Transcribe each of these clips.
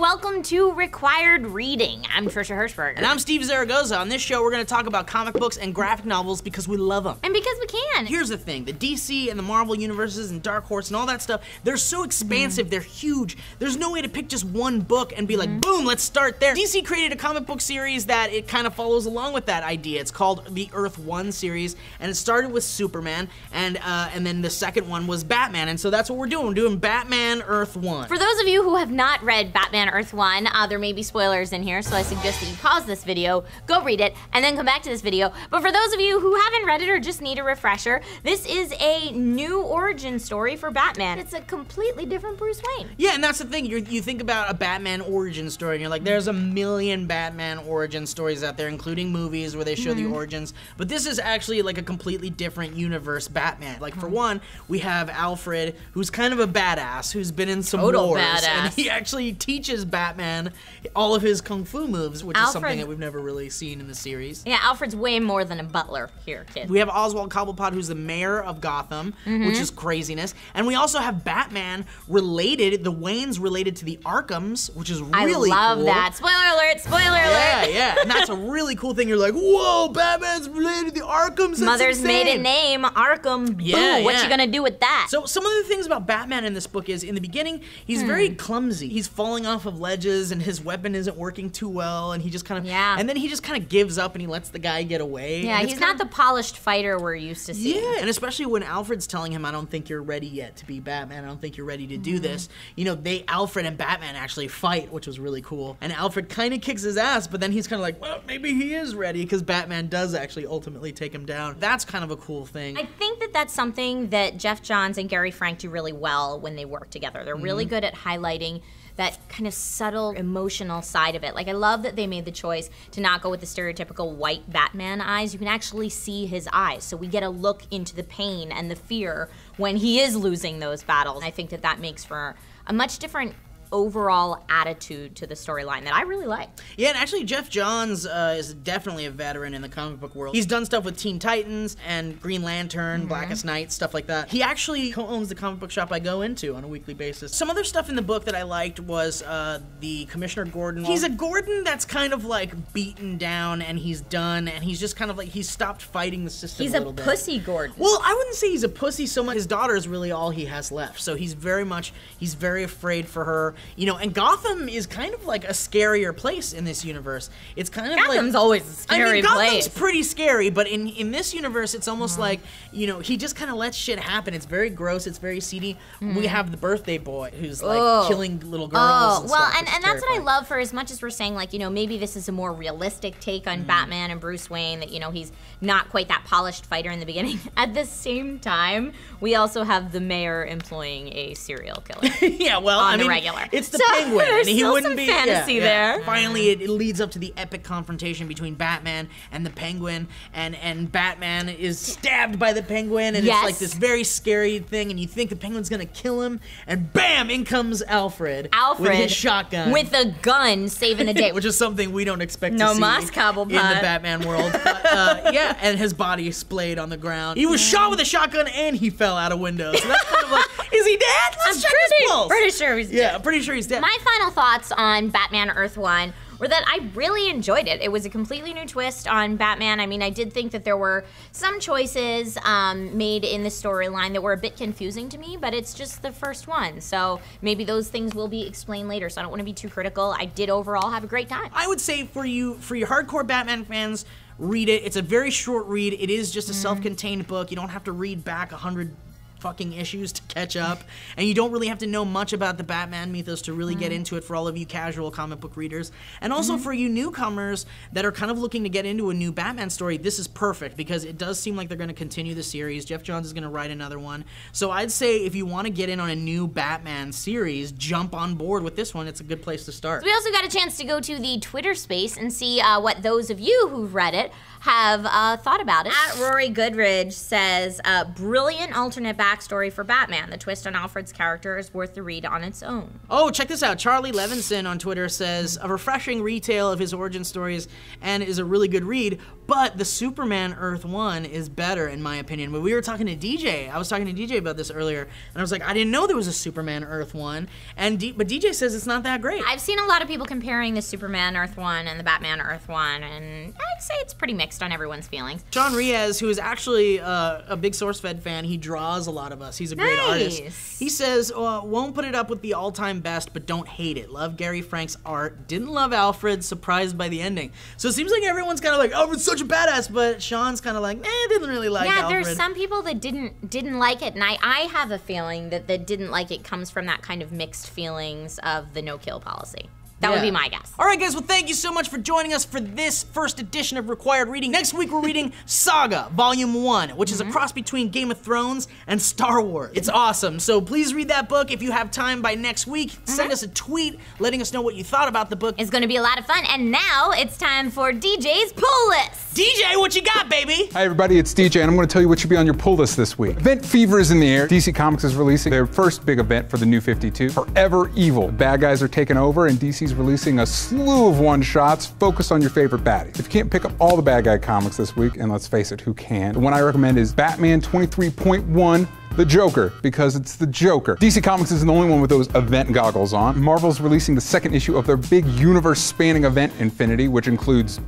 welcome to Required Reading. I'm Trisha Hirschberger. And I'm Steve Zaragoza. On this show, we're going to talk about comic books and graphic novels because we love them. And because we can. Here's the thing. The DC and the Marvel universes and Dark Horse and all that stuff, they're so expansive, they're huge. There's no way to pick just one book and be like, boom, let's start there. DC created a comic book series that it kind of follows along with that idea. It's called the Earth 1 series, and it started with Superman, and then the second one was Batman, and so that's what we're doing. We're doing Batman Earth 1. For those of you who have not read Batman Earth 1, there may be spoilers in here, so I suggest that you pause this video, go read it, and then come back to this video. But for those of you who haven't read it or just need a refresher, this is a new origin story for Batman. It's a completely different Bruce Wayne. Yeah, and that's the thing. You think about a Batman origin story, and you're like, there's a million Batman origin stories out there, including movies where they show the origins. But this is actually like a completely different universe Batman. Like, for one, we have Alfred, who's kind of a badass, who's been in some wars. And he actually teaches Batman all of his kung fu moves, which is something that we've never really seen in the series. Yeah, Alfred's way more than a butler here, kid. We have Oswald Cobblepot, who's the mayor of Gotham, which is craziness. And we also have Batman related, the Waynes related to the Arkhams, which is really cool. I love that. Spoiler alert, spoiler alert. Yeah, and that's a really cool thing. You're like, whoa, Batman's related to the Arkhams, that's Mother's insane. maiden name, Arkham. Yeah, Boo, what you gonna do with that? So some of the things about Batman in this book is, in the beginning, he's very clumsy. He's falling off of ledges, and his weapon isn't working too well, and he just kind of, and then he just kind of gives up, and he lets the guy get away. Yeah, he's not the polished fighter we're used to seeing. Yeah, and especially when Alfred's telling him, I don't think you're ready yet to be Batman, I don't think you're ready to do this. You know, Alfred and Batman actually fight, which was really cool. And Alfred kind of kicks his ass, but then he's kind of like, well, maybe he is ready, because Batman does actually ultimately take him down. That's kind of a cool thing. I think that that's something that Jeff Johns and Gary Frank do really well when they work together. They're really good at highlighting that kind of subtle emotional side of it. Like, I love that they made the choice to not go with the stereotypical white Batman eyes. You can actually see his eyes, so we get a look into the pain and the fear when he is losing those battles. I think that that makes for a much different overall attitude to the storyline that I really like. Yeah, and actually Jeff Johns is definitely a veteran in the comic book world. He's done stuff with Teen Titans and Green Lantern, Blackest Night, stuff like that. He actually co-owns the comic book shop I go into on a weekly basis. Some other stuff in the book that I liked was the Commissioner Gordon. He's a Gordon that's kind of like beaten down, and he's done, and he's just kind of like, he's stopped fighting the system a little bit. He's a pussy Gordon. Well, I wouldn't say he's a pussy so much. His daughter is really all he has left, so he's very afraid for her. You know, and Gotham is kind of like a scarier place in this universe. It's kind of Gotham's always a scary place. Gotham's pretty scary, but in this universe, it's almost like, you know, he just kind of lets shit happen. It's very gross. It's very seedy. We have the birthday boy who's like killing little girls. And well, stuff, and that's what I love, for as much as we're saying, like, you know, maybe this is a more realistic take on Batman and Bruce Wayne, that, you know, he's not quite that polished fighter in the beginning. At the same time, we also have the mayor employing a serial killer. Yeah, well, on I mean, the regular. It's the Penguin, and he wouldn't some be fantasy there. Finally, it leads up to the epic confrontation between Batman and the Penguin, and Batman is stabbed by the Penguin, and it's like this very scary thing, and you think the Penguin's gonna kill him, and bam, in comes Alfred with his shotgun, with a gun, saving the day, which is something we don't expect to see in the Batman world. But yeah, and his body splayed on the ground. He was shot with a shotgun, and he fell out a window. So that's kind of like, is he dead? Let's check his pulse. Pretty sure he's dead. Yeah, I'm pretty sure he's dead. My final thoughts on Batman Earth 1 were that I really enjoyed it. It was a completely new twist on Batman. I mean, I did think that there were some choices made in the storyline that were a bit confusing to me, but it's just the first one. So maybe those things will be explained later, so I don't want to be too critical. I did overall have a great time. I would say for your hardcore Batman fans, read it. It's a very short read. It is just a self-contained book. You don't have to read back 100 fucking issues to catch up, and you don't really have to know much about the Batman mythos to really get into it, for all of you casual comic book readers. And also for you newcomers that are kind of looking to get into a new Batman story, this is perfect, because it does seem like they're going to continue the series. Jeff Johns is going to write another one. So I'd say if you want to get in on a new Batman series, jump on board with this one. It's a good place to start. So we also got a chance to go to the Twitter space and see what those of you who've read it, have thought about it. At Rory Goodridge says, brilliant alternate backstory for Batman. The twist on Alfred's character is worth the read on its own. Oh, check this out. Charlie Levinson on Twitter says, a refreshing retale of his origin stories and is a really good read, but the Superman Earth 1 is better in my opinion. But we were talking to DJ. I was talking to DJ about this earlier, and I was like, I didn't know there was a Superman Earth 1, but DJ says it's not that great. I've seen a lot of people comparing the Superman Earth 1 and the Batman Earth 1, and I'd say it's pretty mixed on everyone's feelings. Sean Riaz, who is actually a big SourceFed fan, he draws a lot of us. He's a great artist. He says, won't put it up with the all-time best, but don't hate it. Love Gary Frank's art. Didn't love Alfred. Surprised by the ending. So it seems like everyone's kind of like, Alfred's such a badass, but Sean's kind of like, didn't really like Alfred. Yeah, there's some people that didn't like it, and I have a feeling that didn't like it comes from that kind of mixed feelings of the no-kill policy. That would be my guess. All right, guys, well, thank you so much for joining us for this first edition of Required Reading. Next week, we're reading Saga, Volume 1, which is a cross between Game of Thrones and Star Wars. It's awesome, so please read that book. If you have time by next week, send us a tweet letting us know what you thought about the book. It's gonna be a lot of fun, and now it's time for DJ's Pull List. DJ, what you got, baby? Hi, everybody, it's DJ, and I'm gonna tell you what should be on your pull list this week. Event fever is in the air. DC Comics is releasing their first big event for the New 52, Forever Evil. The bad guys are taking over, and DC's releasing a slew of one-shots focused on your favorite baddies. If you can't pick up all the bad guy comics this week, and let's face it, who can? The one I recommend is Batman 23.1, The Joker, because it's the Joker. DC Comics isn't the only one with those event goggles on. Marvel's releasing the second issue of their big universe-spanning event, Infinity, which includes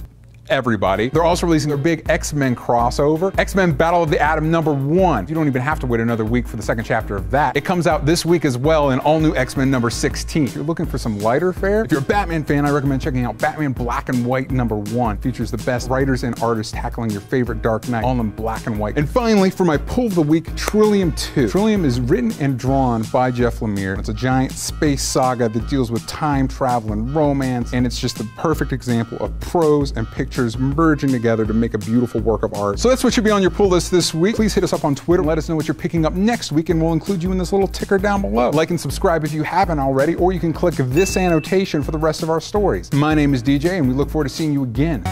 everybody. They're also releasing their big X-Men crossover, X-Men Battle of the Atom #1. You don't even have to wait another week for the second chapter of that. It comes out this week as well in all new X-Men #16. If you're looking for some lighter fare, if you're a Batman fan, I recommend checking out Batman Black and White #1. Features the best writers and artists tackling your favorite Dark Knight, all in black and white. And finally, for my pull of the week, Trillium 2. Trillium is written and drawn by Jeff Lemire. It's a giant space saga that deals with time travel and romance, and it's just the perfect example of prose and pictures merging together to make a beautiful work of art. So that's what should be on your pull list this week. Please hit us up on Twitter and let us know what you're picking up next week, and we'll include you in this little ticker down below. Like and subscribe if you haven't already, or you can click this annotation for the rest of our stories. My name is DJ, and we look forward to seeing you again.